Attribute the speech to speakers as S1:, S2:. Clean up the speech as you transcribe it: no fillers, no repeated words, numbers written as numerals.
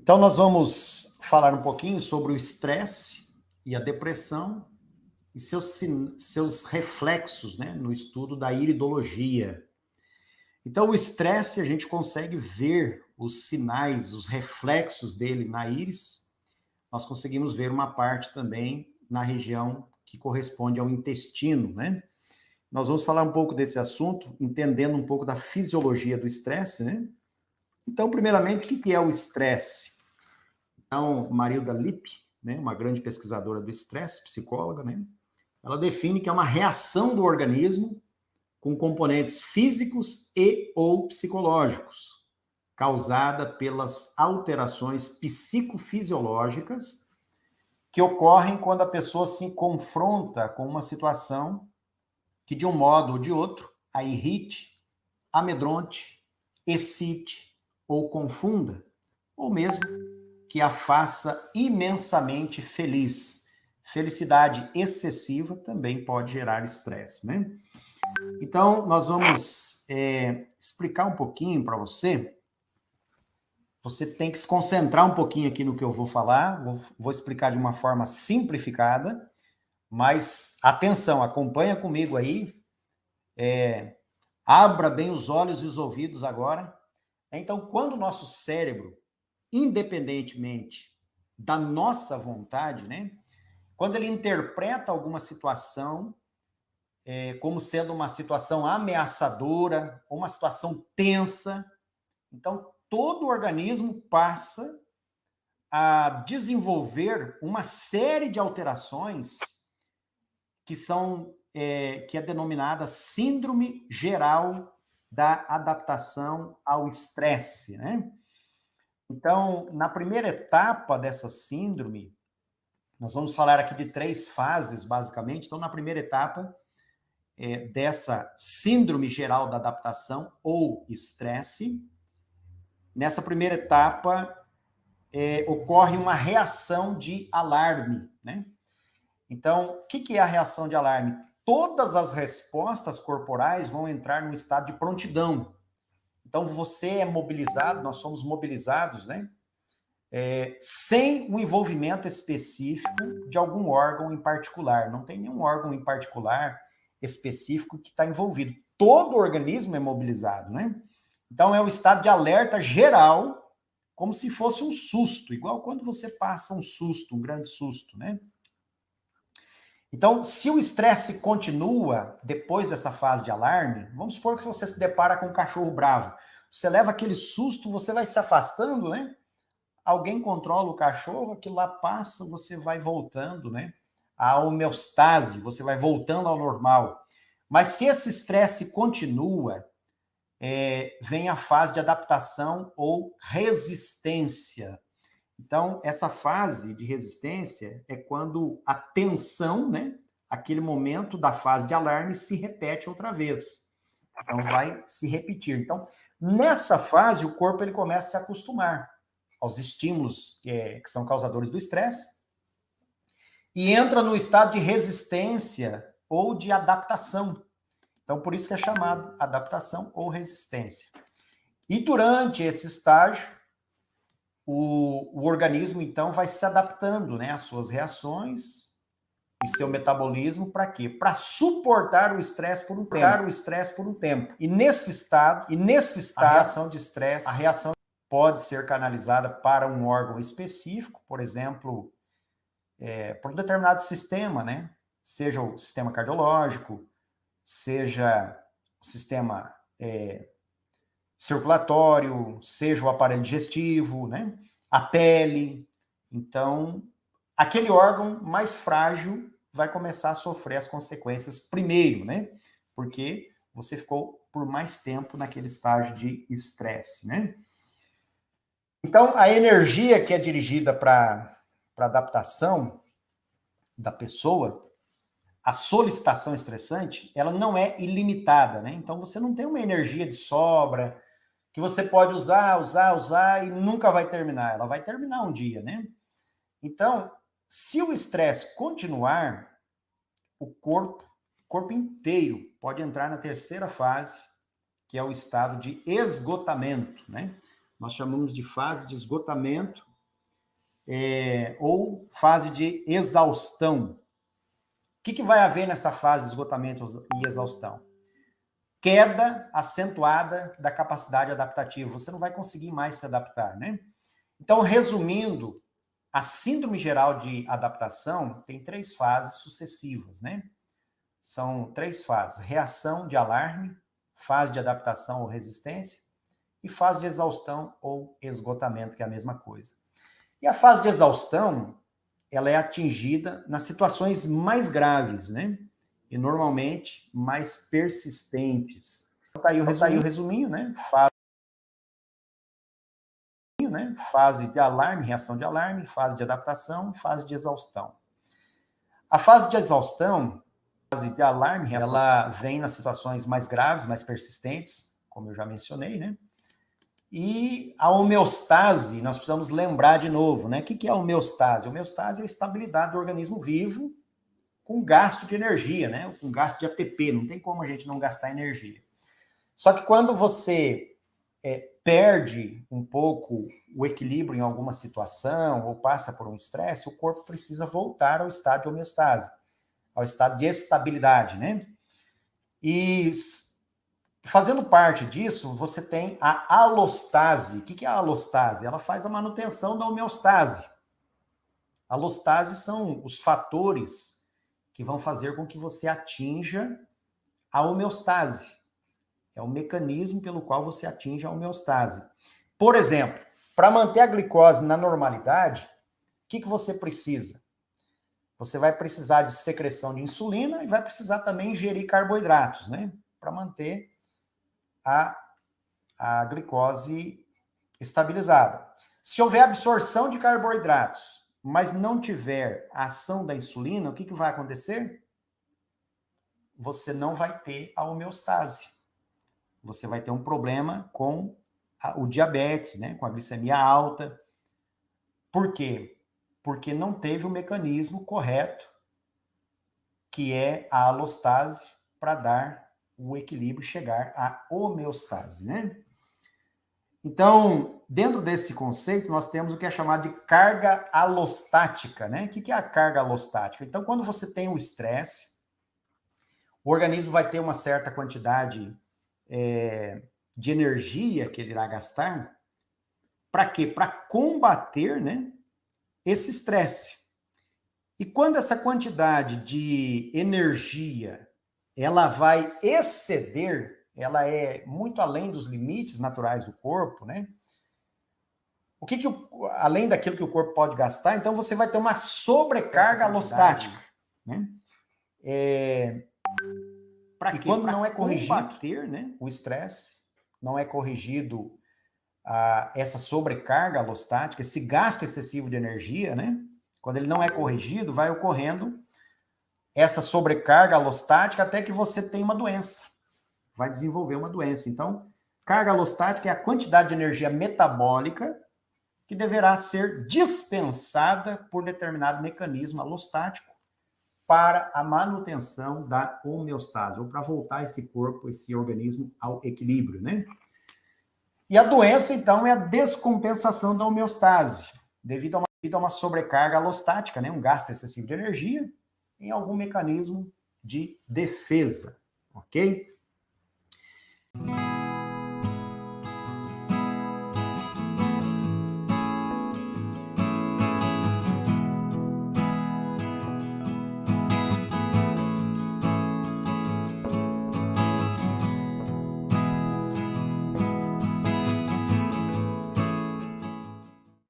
S1: Então, nós vamos falar um pouquinho sobre o estresse e a depressão e seus reflexos, né, no estudo da iridologia. Então, o estresse, a gente consegue ver os sinais, os reflexos dele na íris. Nós conseguimos ver uma parte também na região que corresponde ao intestino, né? Nós vamos falar um pouco desse assunto, entendendo um pouco da fisiologia do estresse, né? Então, primeiramente, o que é o estresse? Então, Marilda Lippe, né, uma grande pesquisadora do estresse, psicóloga, né? Ela define que é uma reação do organismo com componentes físicos e ou psicológicos, causada pelas alterações psicofisiológicas que ocorrem quando a pessoa se confronta com uma situação que, de um modo ou de outro, a irrite, amedronte, excite ou confunda, ou mesmo que a faça imensamente feliz. Felicidade excessiva também pode gerar estresse, né? Então, nós vamos explicar um pouquinho para você. Você tem que se concentrar um pouquinho aqui no que eu vou falar. Vou explicar de uma forma simplificada, mas atenção, acompanha comigo aí. Abra bem os olhos e os ouvidos agora. Então, quando o nosso cérebro, independentemente da nossa vontade, né, quando ele interpreta alguma situação como sendo uma situação ameaçadora, ou uma situação tensa, então todo o organismo passa a desenvolver uma série de alterações que é denominada síndrome geral da adaptação ao estresse, né? Então, na primeira etapa dessa síndrome, nós vamos falar aqui de 3 fases, basicamente. Então, na primeira etapa dessa síndrome geral da adaptação ou estresse, nessa primeira etapa ocorre uma reação de alarme, né? Então, o que é a reação de alarme? Todas as respostas corporais vão entrar num estado de prontidão. Então, você é mobilizado, nós somos mobilizados, né? Sem um envolvimento específico de algum órgão em particular. Não tem nenhum órgão em particular específico que está envolvido. Todo o organismo é mobilizado, né? Então, é um estado de alerta geral, como se fosse um susto, igual quando você passa um susto, um grande susto, né? Então, se o estresse continua depois dessa fase de alarme, vamos supor que você se depara com um cachorro bravo. Você leva aquele susto, você vai se afastando, né? Alguém controla o cachorro, aquilo lá passa, você vai voltando, né? A homeostase, você vai voltando ao normal. Mas se esse estresse continua, vem a fase de adaptação ou resistência. Então, essa fase de resistência é quando a tensão, né, aquele momento da fase de alarme, se repete outra vez. Então, vai se repetir. Então, nessa fase, o corpo ele começa a se acostumar aos estímulos que são causadores do estresse e entra no estado de resistência ou de adaptação. Então, por isso que é chamado adaptação ou resistência. E durante esse estágio, o organismo, então, vai se adaptando, né, às suas reações e seu metabolismo para quê? Para suportar o estresse por um tempo. E nesse estado, a reação de estresse, a reação pode ser canalizada para um órgão específico, por exemplo, por um determinado sistema, né? Seja o sistema cardiológico, seja o sistema circulatório, seja o aparelho digestivo, né? A pele. Então, aquele órgão mais frágil vai começar a sofrer as consequências primeiro, né? Porque você ficou por mais tempo naquele estágio de estresse, né? Então, a energia que é dirigida para a adaptação da pessoa, a solicitação estressante, ela não é ilimitada, né? Então, você não tem uma energia de sobra que você pode usar e nunca vai terminar. Ela vai terminar um dia, né? Então, se o estresse continuar, o corpo inteiro pode entrar na terceira fase, que é o estado de esgotamento, né? Nós chamamos de fase de esgotamento ou fase de exaustão. O que vai haver nessa fase de esgotamento e exaustão? Queda acentuada da capacidade adaptativa. Você não vai conseguir mais se adaptar, né? Então, resumindo, a síndrome geral de adaptação tem 3 fases sucessivas, né? São 3 fases: reação de alarme, fase de adaptação ou resistência e fase de exaustão ou esgotamento, que é a mesma coisa. E a fase de exaustão, ela é atingida nas situações mais graves, né? E normalmente mais persistentes. Então, tá aí o resuminho, né? Fase de alarme, reação de alarme, fase de adaptação, fase de exaustão. A fase de exaustão, fase de alarme, ela vem nas situações mais graves, mais persistentes, como eu já mencionei, né? E a homeostase, nós precisamos lembrar de novo, né? O que é a homeostase? A homeostase é a estabilidade do organismo vivo com gasto de energia, né? Com gasto de ATP, não tem como a gente não gastar energia. Só que quando você perde um pouco o equilíbrio em alguma situação ou passa por um estresse, o corpo precisa voltar ao estado de homeostase, ao estado de estabilidade, né? E fazendo parte disso, você tem a alostase. O que é a alostase? Ela faz a manutenção da homeostase. A alostase são os fatores que vão fazer com que você atinja a homeostase. É o mecanismo pelo qual você atinge a homeostase. Por exemplo, para manter a glicose na normalidade, o que você precisa? Você vai precisar de secreção de insulina e vai precisar também ingerir carboidratos, né? Para manter a glicose estabilizada. Se houver absorção de carboidratos, mas não tiver a ação da insulina, o que vai acontecer? Você não vai ter a homeostase. Você vai ter um problema com o diabetes, né? Com a glicemia alta. Por quê? Porque não teve o mecanismo correto, que é a alostase, para dar o equilíbrio, chegar à homeostase, né? Então, dentro desse conceito, nós temos o que é chamado de carga alostática, né? O que é a carga alostática? Então, quando você tem o estresse, o organismo vai ter uma certa quantidade de energia que ele irá gastar. Para quê? Para combater, né, esse estresse. E quando essa quantidade de energia ela vai exceder, ela é muito além dos limites naturais do corpo, né? Além daquilo que o corpo pode gastar, então você vai ter uma sobrecarga alostática, né? Para quê? Quando não é corrigido, né, o estresse, não é corrigido essa sobrecarga alostática, esse gasto excessivo de energia, né? Quando ele não é corrigido, vai ocorrendo essa sobrecarga alostática até que você tenha uma doença. Vai desenvolver uma doença. Então, carga alostática é a quantidade de energia metabólica que deverá ser dispensada por determinado mecanismo alostático para a manutenção da homeostase, ou para voltar esse corpo, esse organismo ao equilíbrio, né? E a doença, então, é a descompensação da homeostase, devido a uma sobrecarga alostática, né? Um gasto excessivo de energia em algum mecanismo de defesa, ok?